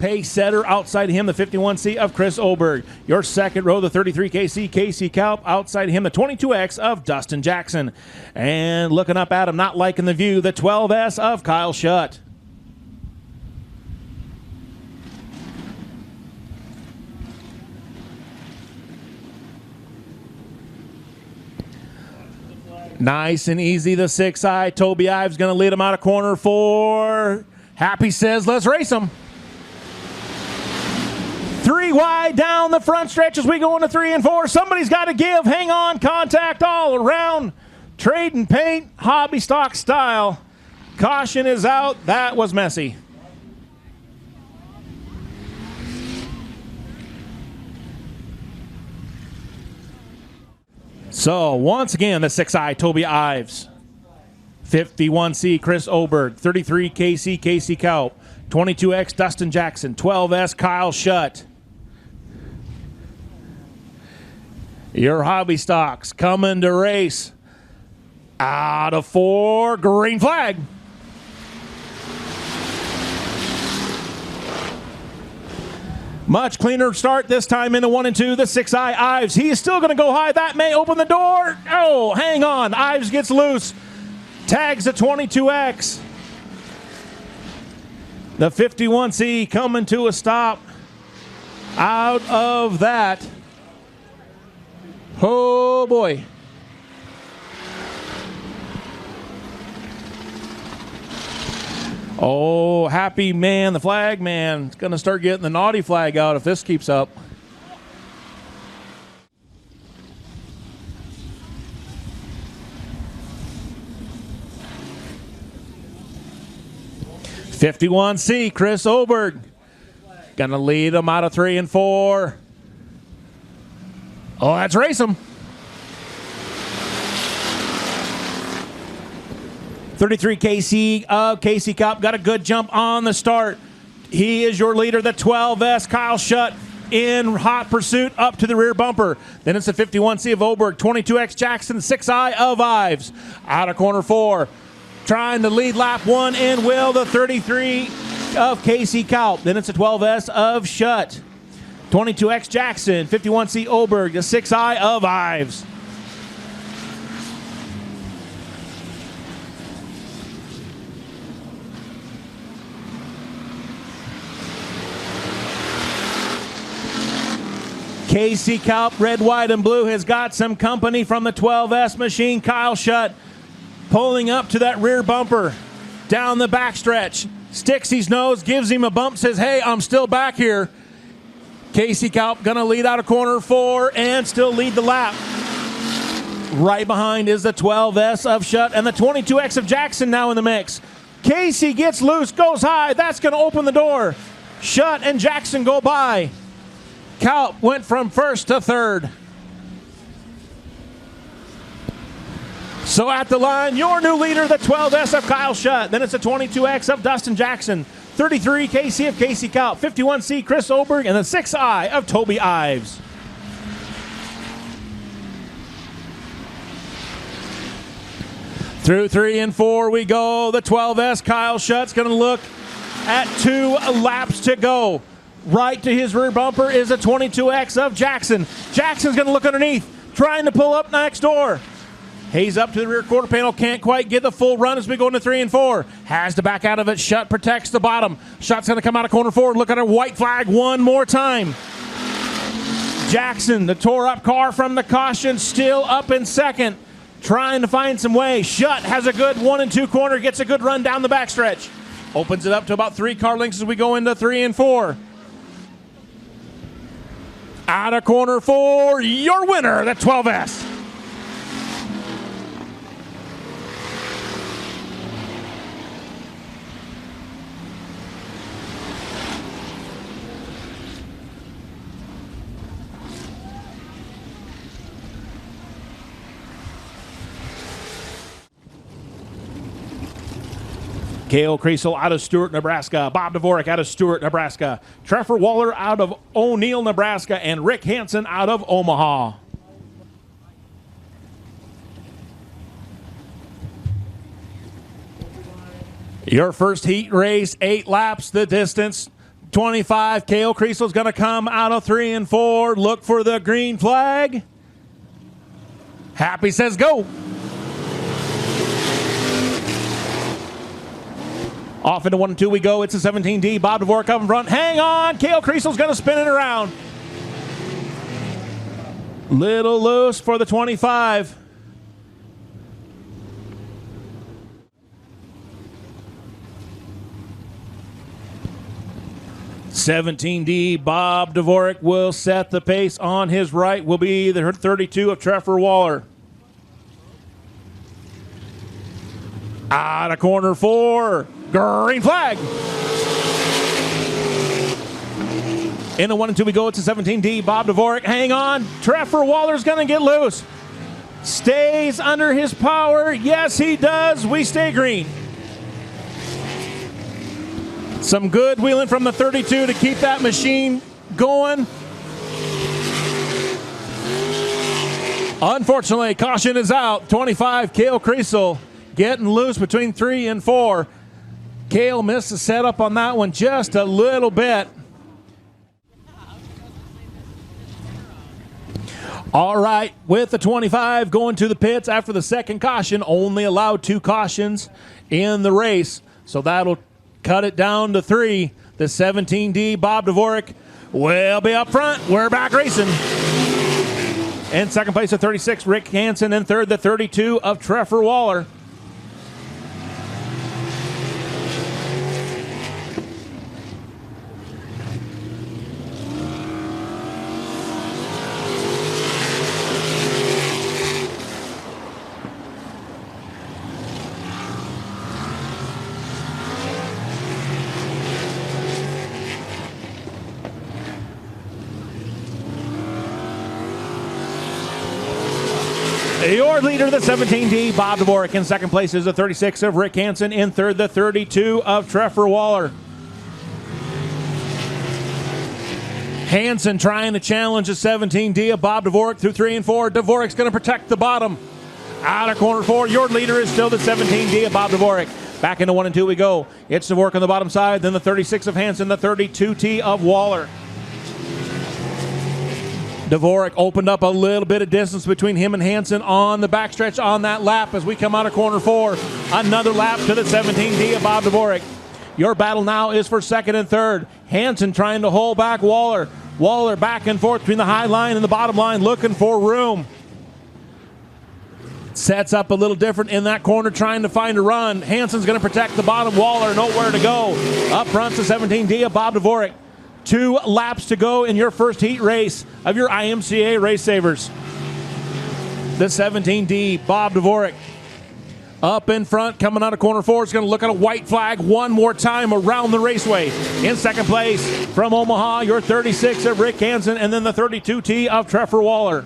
pace setter. Outside him, the 51C of Chris Oberg. Your second row, the 33KC Casey Kaup. Outside him, the 22X of Dustin Jackson. And looking up at him, not liking the view, the 12S of Kyle Schutt. Nice and easy, the 6i. Toby Ives going to lead him out of corner 4. Happy says, let's race him. 3 wide down the front stretch as we go into 3 and 4. Somebody's got to give. Hang on, contact all around. Trade and paint, hobby stock style. Caution is out. That was messy. So, once again, the 6i, Toby Ives. 51C, Chris Oberg. 33KC, Casey Kaup. 22X, Dustin Jackson. 12S, Kyle Schutt. Your hobby stocks coming to race. Out of 4, green flag. Much cleaner start this time in the 1 and 2. The 6i Ives. He is still going to go high. That may open the door. Oh, hang on. Ives gets loose. Tags the 22X. The 51C coming to a stop. Out of that. Oh, boy. Oh, happy man, the flag man is going to start getting the naughty flag out if this keeps up. '51C, Chris Oberg. Going to lead him out of 3 and 4. Oh, let's race him. 33KC of Casey Kaup got a good jump on the start. He is your leader, the 12S, Kyle Schutt, in hot pursuit up to the rear bumper. Then it's the 51C of Oberg, 22X Jackson, 6i of Ives. Out of corner 4, trying to lead lap 1 in will the 33 of Casey Kaup. Then it's a 12S of Schutt. 22X Jackson, 51C Oberg, the 6i of Ives. Casey Kaup, red, white, and blue, has got some company from the 12S machine. Kyle Schutt pulling up to that rear bumper down the backstretch. Sticks his nose, gives him a bump, says, hey, I'm still back here. Casey Kaup going to lead out of corner 4 and still lead the lap. Right behind is the 12S of Schutt and the 22X of Jackson now in the mix. Casey gets loose, goes high. That's going to open the door. Schutt and Jackson go by. Kaup went from first to third. So at the line, your new leader, the 12S of Kyle Schutt. Then it's the 22X of Dustin Jackson. 33KC of Casey Kaup. 51C Chris Oberg. And the 6i of Toby Ives. Through 3 and 4 we go. The 12S, Kyle Schutt's going to look at 2 laps to go. Right to his rear bumper is a 22X of Jackson. Jackson's going to look underneath, trying to pull up next door. He's up to the rear quarter panel, can't quite get the full run as we go into 3 and 4. Has to back out of it. Schutt protects the bottom. Schutt's going to come out of corner 4. Look at a white flag one more time. Jackson, the tore up car from the caution, still up in second, trying to find some way. Schutt has a good 1 and 2 corner, gets a good run down the backstretch. Opens it up to about 3 car lengths as we go into 3 and 4. Out of corner 4, your winner, the 12S. Cale Creasel out of Stuart, Nebraska. Bob Dvorak out of Stuart, Nebraska. Trevor Waller out of O'Neill, Nebraska. And Rick Hansen out of Omaha. Your first heat race, 8 laps. The distance 25. Cale Creasel's going to come out of 3 and 4. Look for the green flag. Happy says go. Off into 1 and 2 we go. It's a 17D. Bob Dvorak up in front. Hang on. Cale Creasel's going to spin it around. Little loose for the 25. $17D, Bob Dvorak will set the pace. On his right will be the 32 of Trevor Waller. Out of corner 4, green flag. Into 1 and 2 we go. It's a 17D, Bob Dvorak. Hang on. Trevor Waller's going to get loose. Stays under his power. Yes, he does. We stay green. Some good wheeling from the 32 to keep that machine going. Unfortunately, caution is out. 25, Cale Creasel getting loose between 3 and 4. Cale missed the setup on that one just a little bit. All right, with the 25 going to the pits after the second caution, only allowed 2 cautions in the race. So that'll cut it down to 3. The 17D, Bob Dvorak, will be up front. We're back racing. In second place, the 36, Rick Hansen. In third, the 32 of Trevor Waller. Your leader, the 17D, Bob Dvorak. In second place is the 36 of Rick Hansen. In third, the 32 of Trevor Waller. Hansen trying to challenge the 17D of Bob Dvorak through 3 and 4. Dvorak's going to protect the bottom. Out of corner 4, your leader is still the 17D of Bob Dvorak. Back into 1 and 2 we go. It's Dvorak on the bottom side, then the 36 of Hansen, the 32T of Waller. Dvorak opened up a little bit of distance between him and Hansen on the backstretch on that lap as we come out of corner 4. Another lap to the 17D of Bob Dvorak. Your battle now is for second and third. Hansen trying to hold back Waller. Waller back and forth between the high line and the bottom line, looking for room. Sets up a little different in that corner, trying to find a run. Hansen's going to protect the bottom. Waller nowhere to go. Up front's the 17D of Bob Dvorak. 2 laps to go in your first heat race of your IMCA Race Savers. The 17D, Bob Dvorak. Up in front, coming out of corner 4, is going to look at a white flag one more time around the raceway. In second place from Omaha, your 36 of Rick Hansen, and then the 32T of Trevor Waller.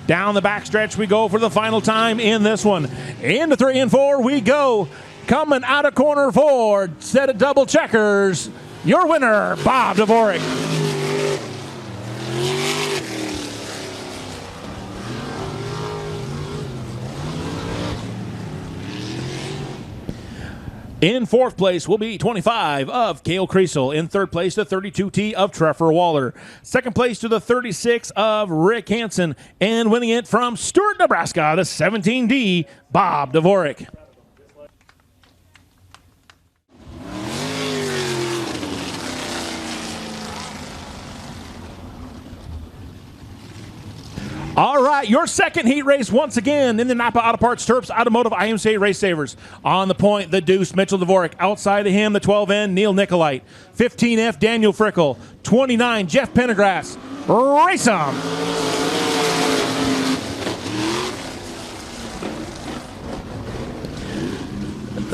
Down the backstretch we go for the final time in this one. Into 3 and 4 we go. Coming out of corner 4, set of double checkers. Your winner, Bob Dvorak. In fourth place will be 25 of Cale Creasel. In third place, the 32T of Trevor Waller. Second place to the 36 of Rick Hansen. And winning it from Stuart, Nebraska, the 17D, Bob Dvorak. All right, your second heat race once again in the Napa Auto Parts Terps Automotive IMCA Race Savers. On the point, the Deuce, Mitchell Dvorak. Outside of him, the 12N, Neil Nicolite. 15F, Daniel Frickel. 29, Jeff Pendergrass. Race 'em!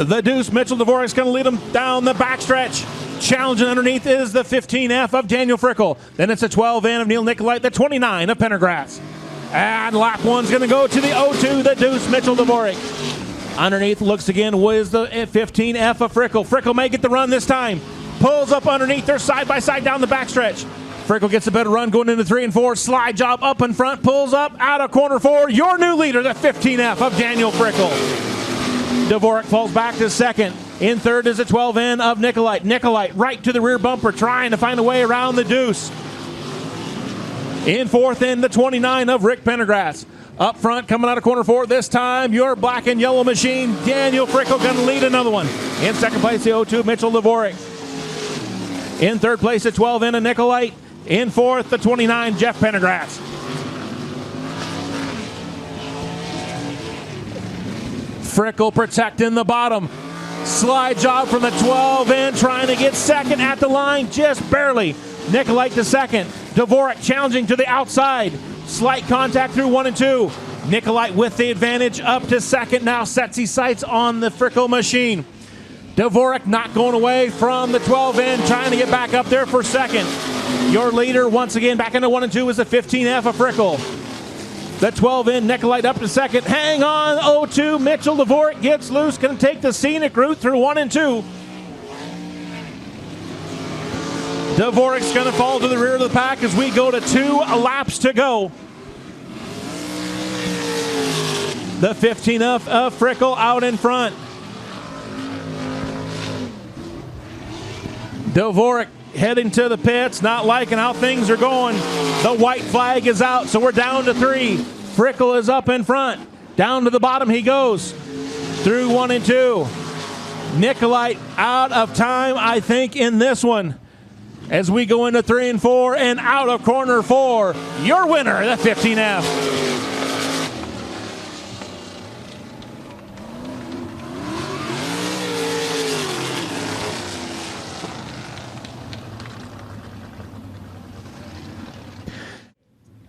The Deuce, Mitchell Dvorak, is going to lead him down the backstretch. Challenging underneath is the 15F of Daniel Frickel. Then it's a 12N of Neil Nicolite, the 29 of Pendergrass. And lap 1's going to go to the 02, the Deuce, Mitchell Dvorak. Underneath, looks again, was the 15F of Frickel. Frickel may get the run this time. Pulls up underneath, they're side by side down the backstretch. Frickel gets a better run going into 3 and 4. Slide job up in front, pulls up out of corner 4. Your new leader, the 15F of Daniel Frickel. Dvorak falls back to second. In third is a 12N of Nicolite. Nicolite right to the rear bumper, trying to find a way around the deuce. In fourth in the 29 of Rick Pendergrass. Up front, coming out of corner 4 this time, your black and yellow machine, Daniel Frickel, going to lead another one. In second place, the 02 Mitchell Dvorak. In third place, the 12N of Nicolite. In fourth, the 29 Jeff Pendergrass. Frickel protecting the bottom. Slide job from the 12N, trying to get second at the line, just barely. Nicolite to second. Dvorak challenging to the outside. Slight contact through 1 and 2. Nicolite with the advantage up to second now, sets his sights on the Frickel machine. Dvorak not going away from the 12N, trying to get back up there for second. Your leader once again back into 1 and 2 is the 15F of Frickel. The 12N, Nicolite up to second. Hang on, 02, Mitchell Dvorak gets loose, going to take the scenic route through 1 and 2. Dvorak's going to fall to the rear of the pack as we go to 2 laps to go. The 15F of Frickel out in front. Dvorak heading to the pits, not liking how things are going. The white flag is out, so we're down to 3. Frickel is up in front. Down to the bottom he goes. Through 1 and 2. Nicolite out of time, I think, in this one. As we go into 3 and 4 and out of corner 4, your winner, the 15F.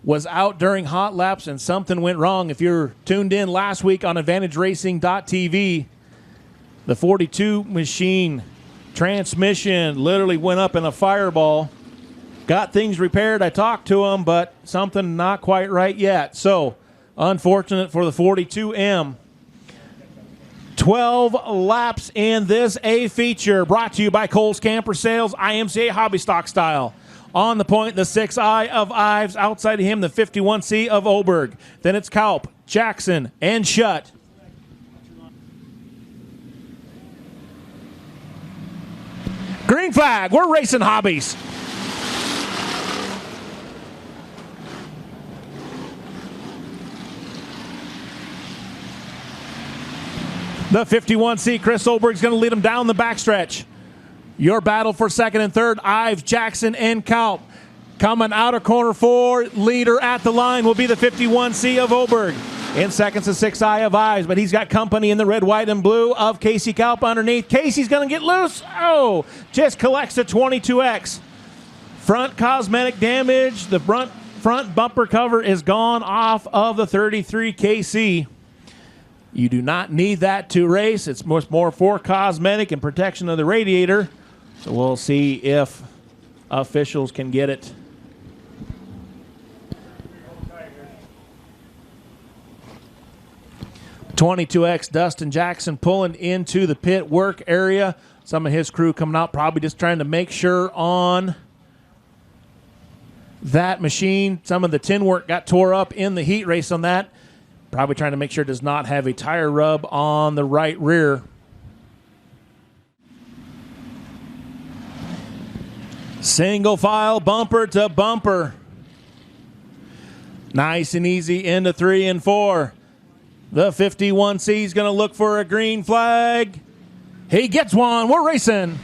Was out during hot laps and something went wrong. If you're tuned in last week on AdvantageRacing.tv, the 42 machine transmission literally went up in a fireball. Got things repaired. I talked to him, but something not quite right yet. So, unfortunate for the 42M. 12 laps in this A feature, brought to you by Cole's Camper Sales, IMCA Hobby Stock Style. On the point, the 6I of Ives. Outside of him, the 51C of Oberg. Then it's Kaup, Jackson, and Schutt. Green flag. We're racing hobbies. The 51C, Chris Oberg's going to lead him down the backstretch. Your battle for second and third, Ives, Jackson, and Kaup. Coming out of corner 4, leader at the line will be the 51C of Oberg. In seconds, the 6I of Ives, but he's got company in the red, white, and blue of Casey Kaup underneath. Casey's going to get loose. Oh, just collects the 22X. Front cosmetic damage. The front bumper cover is gone off of the 33 KC. You do not need that to race. It's much more for cosmetic and protection of the radiator. So we'll see if officials can get it. .22X Dustin Jackson pulling into the pit work area. Some of his crew coming out, probably just trying to make sure on that machine. Some of the tin work got tore up in the heat race on that. Probably trying to make sure it does not have a tire rub on the right rear. Single file, bumper to bumper. Nice and easy into 3 and 4. The 51C is going to look for a green flag. He gets one. We're racing.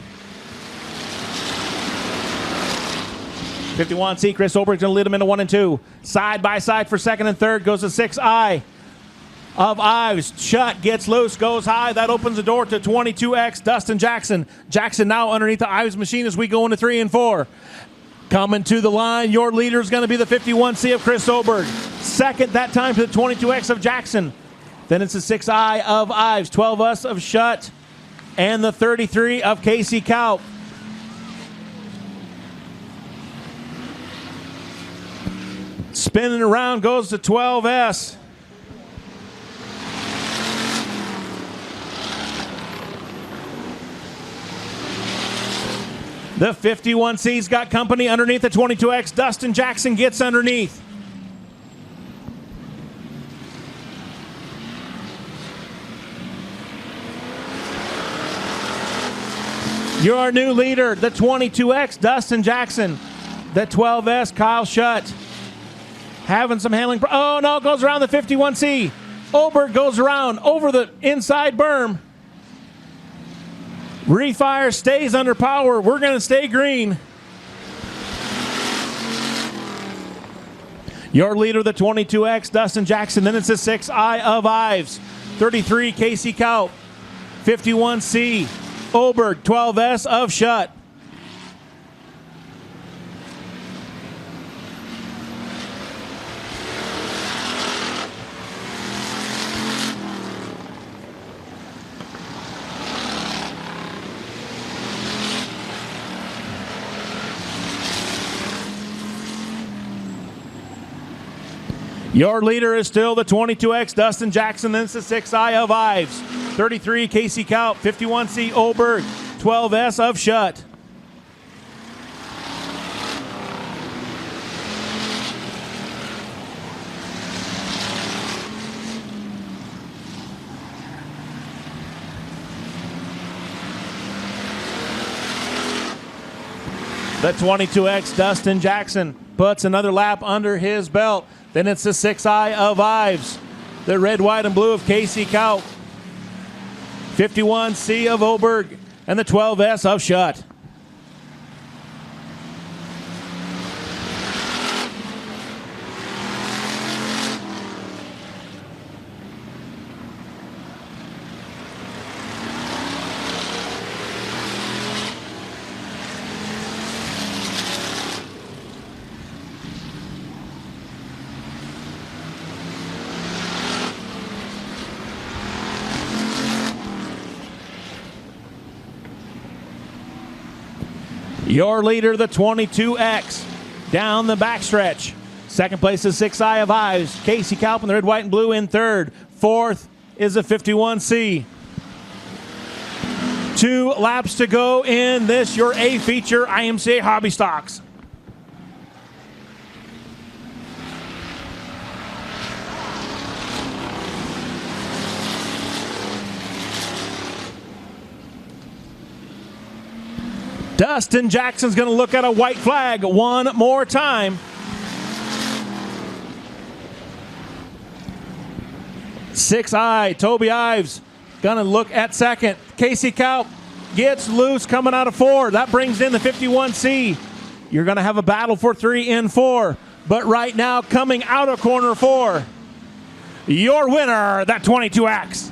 51C, Chris Oberg's going to lead him into 1 and 2. Side by side for second and third goes the 6I of Ives. Schutt gets loose, goes high. That opens the door to 22X Dustin Jackson. Jackson now underneath the Ives machine as we go into 3 and 4. Coming to the line, your leader is going to be the 51C of Chris Oberg. Second that time to the 22X of Jackson. Then it's the 6I of Ives, 12S of Schutt, and the 33 of Casey Kaup. Spinning around goes the 12S. The 51C's got company underneath the 22X. Dustin Jackson gets underneath. Your new leader, the 22X, Dustin Jackson. The 12S, Kyle Shutt. Having some handling. Oh, no, goes around the 51C. Oberg goes around over the inside berm. Refire stays under power. We're going to stay green. Your leader, the 22X, Dustin Jackson. Then it's the 6 Eye of Ives. 33, Casey Kaup. 51C, Oberg. 12S of Shutt. Your leader is still the 22X, Dustin Jackson. Then it's the 6 Eye of Ives. 33, Casey Kaup. 51C, Oberg. 12S of Shutt. The 22X, Dustin Jackson, puts another lap under his belt. Then it's the 6 Eye of Ives. The red, white, and blue of Casey Kaup. 51C of Oberg. And the 12S of Shutt. Your leader, the 22X, down the backstretch. Second place is 6 Eye of Ives. Casey Kaup in the red, white, and blue in third. Fourth is a 51C. 2 laps to go in this, your A feature, IMCA Hobby Stocks. Dustin Jackson's going to look at a white flag one more time. 6 Eye, Toby Ives, going to look at second. Casey Kaup gets loose coming out of 4. That brings in the 51C. You're going to have a battle for 3 in 4. But right now, coming out of corner 4, your winner, that 22X.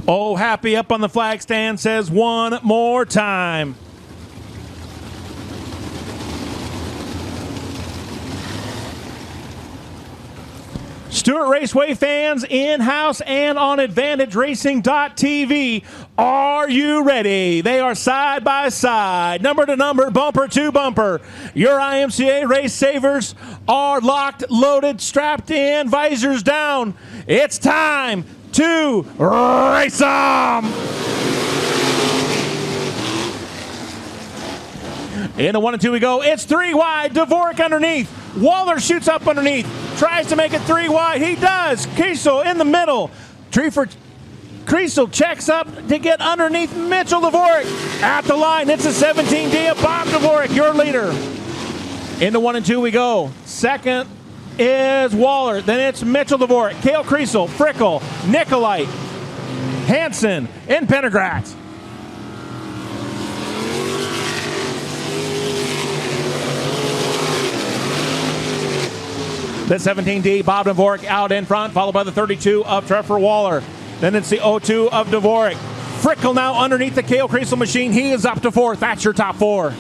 Oh, Happy up on the flag stand says one more time. Stuart Raceway fans in-house and on AdvantageRacing.tv, are you ready? They are side by side, number to number, bumper to bumper. Your IMCA race savers are locked, loaded, strapped in, visors down. It's time to race them! In the 1 and 2 we go. It's 3 wide. Dvorak underneath. Waller shoots up underneath. Tries to make it 3 wide. He does. Kriesel in the middle. Kriesel checks up to get underneath Mitchell Dvorak. At the line, it's a 17D of Bob Dvorak, your leader. In the 1 and 2 we go. Second is Waller. Then it's Mitchell Dvorak, Cale Kriesel, Frickel, Nicolite, Hansen, and Pendergrass. The 17D, Bob Dvorak out in front, followed by the 32 of Trevor Waller. Then it's the 02 of Dvorak. Frickel now underneath the Cale Kriesel machine. He is up to 4th. That's your top 4.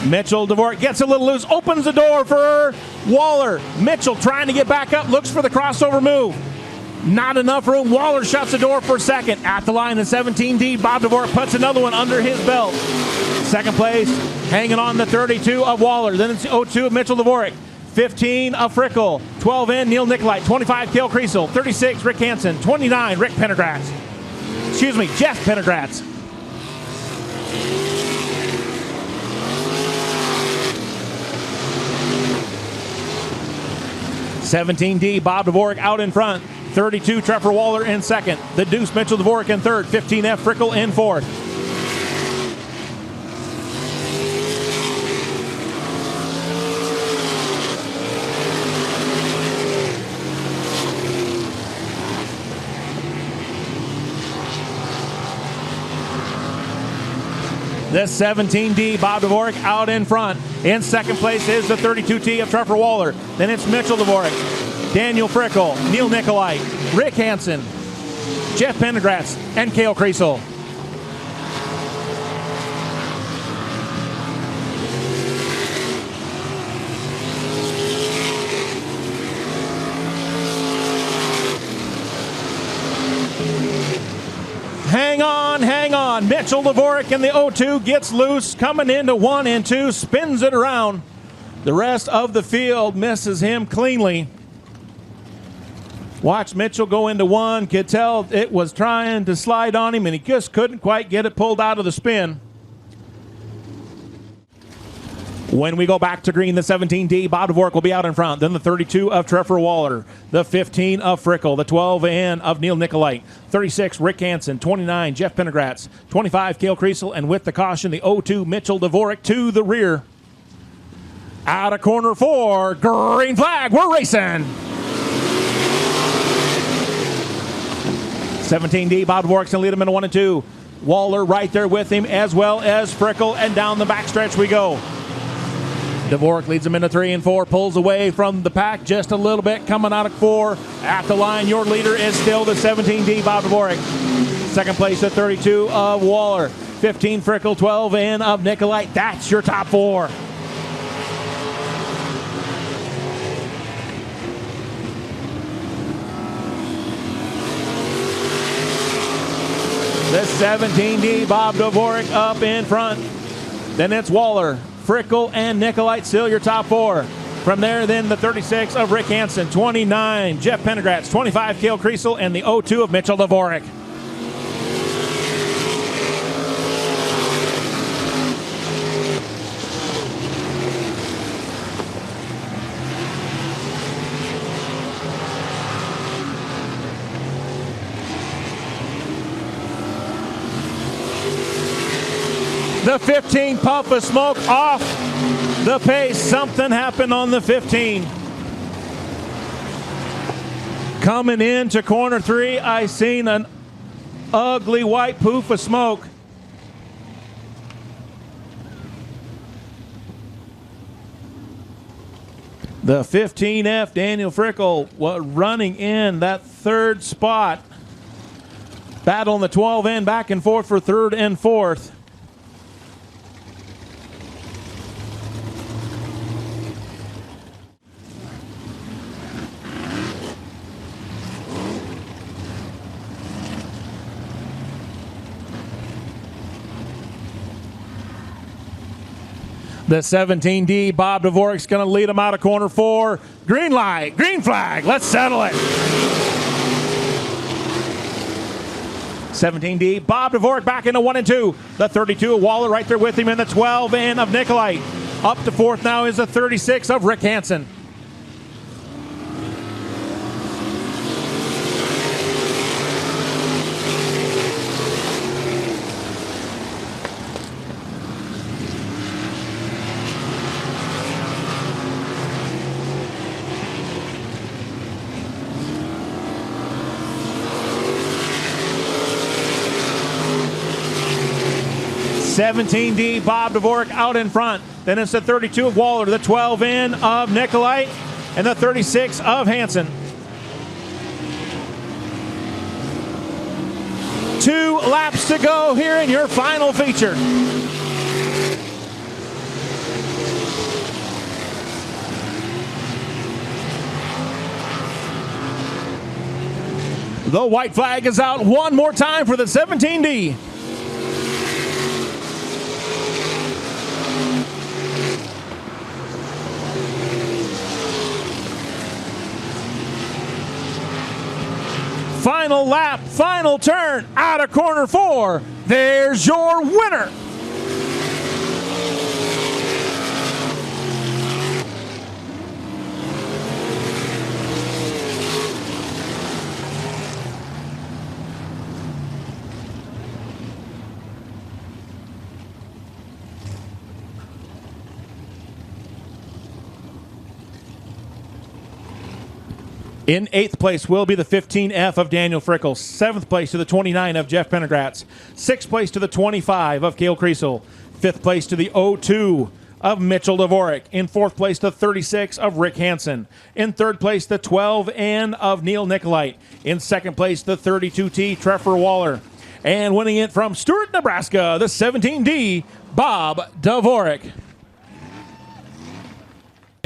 Mitchell Dvorak gets a little loose, opens the door for Waller. Mitchell trying to get back up, looks for the crossover move. Not enough room. Waller shuts the door for second. At the line, the 17D, Bob Dvorak puts another one under his belt. Second place, hanging on the 32 of Waller. Then it's 02 of Mitchell Dvorak. 15 of Frickle. 12 in Neil Nicolite. 25 Cale Creasel. 36 Rick Hansen. 29 Jeff Pendergratz. 17D, Bob Dvorak out in front. 32, Trevor Waller in second. The Deuce, Mitchell Dvorak in third. 15F, Frickle in fourth. This 17D, Bob Dvorak out in front. In second place is the 32T of Trevor Waller. Then it's Mitchell Dvorak, Daniel Frickle, Neil Nicolite, Rick Hansen, Jeff Pendergratz, and Cale Creasel. Hang on. Mitchell Dvorak in the 0-2 gets loose, coming into 1 and 2, spins it around. The rest of the field misses him cleanly. Watch Mitchell go into 1. Could tell it was trying to slide on him, and he just couldn't quite get it pulled out of the spin. When we go back to green, the 17D, Bob Dvorak will be out in front. Then the 32 of Trevor Waller. The 15 of Frickle. The 12 in of Neil Nicolite. 36, Rick Hansen. 29, Jeff Pendergratz. 25, Cale Creasel. And with the caution, the 0-2, Mitchell Dvorak to the rear. Out of corner 4, green flag, we're racing. 17D, Bob Dvorak's going to lead him into 1 and 2. Waller right there with him, as well as Frickle, and down the backstretch we go. Dvorak leads him into 3 and 4, pulls away from the pack just a little bit, coming out of 4. At the line, your leader is still the 17D, Bob Dvorak. Second place, the 32 of Waller. 15 Frickle, 12 in of Nicolite. That's your top 4. The 17D, Bob Dvorak up in front. Then it's Waller, Frickle, and Nicolite, still your top 4. From there, then the 36 of Rick Hansen, 29, Jeff Pendergratz, 25, Cale Creasel, and the 0-2 of Mitchell Dvorak. The 15 puff of smoke off the pace. Something happened on the 15. Coming into corner 3, I seen an ugly white poof of smoke. The 15F, Daniel Frickle, was running in that 3rd spot. Battling the 12 in, back and forth for 3rd and 4th. The 17D, Bob Dvorak's going to lead him out of corner 4. Green light, green flag, let's settle it. 17D, Bob Dvorak back into 1 and 2. The 32 of Waller right there with him, and the 12 in of Nicolite. Up to 4th now is the 36 of Rick Hansen. $17D, Bob Dvorak out in front. Then it's the 32 of Waller, the 12 in of Nicolite, and the 36 of Hansen. 2 laps to go here in your final feature. The white flag is out one more time for the 17D. Final lap, final turn, out of corner 4. There's your winner. In 8th place will be the 15F of Daniel Frickles. 7th place to the 29 of Jeff Pendergratz. 6th place to the 25 of Cale Kriesel. 5th place to the 02 of Mitchell Dvorak. In 4th place the 36 of Rick Hansen. In 3rd place the 12N of Neil Nicolite. In 2nd place the 32T Trevor Waller. And winning it from Stuart, Nebraska, the 17D, Bob Dvorak.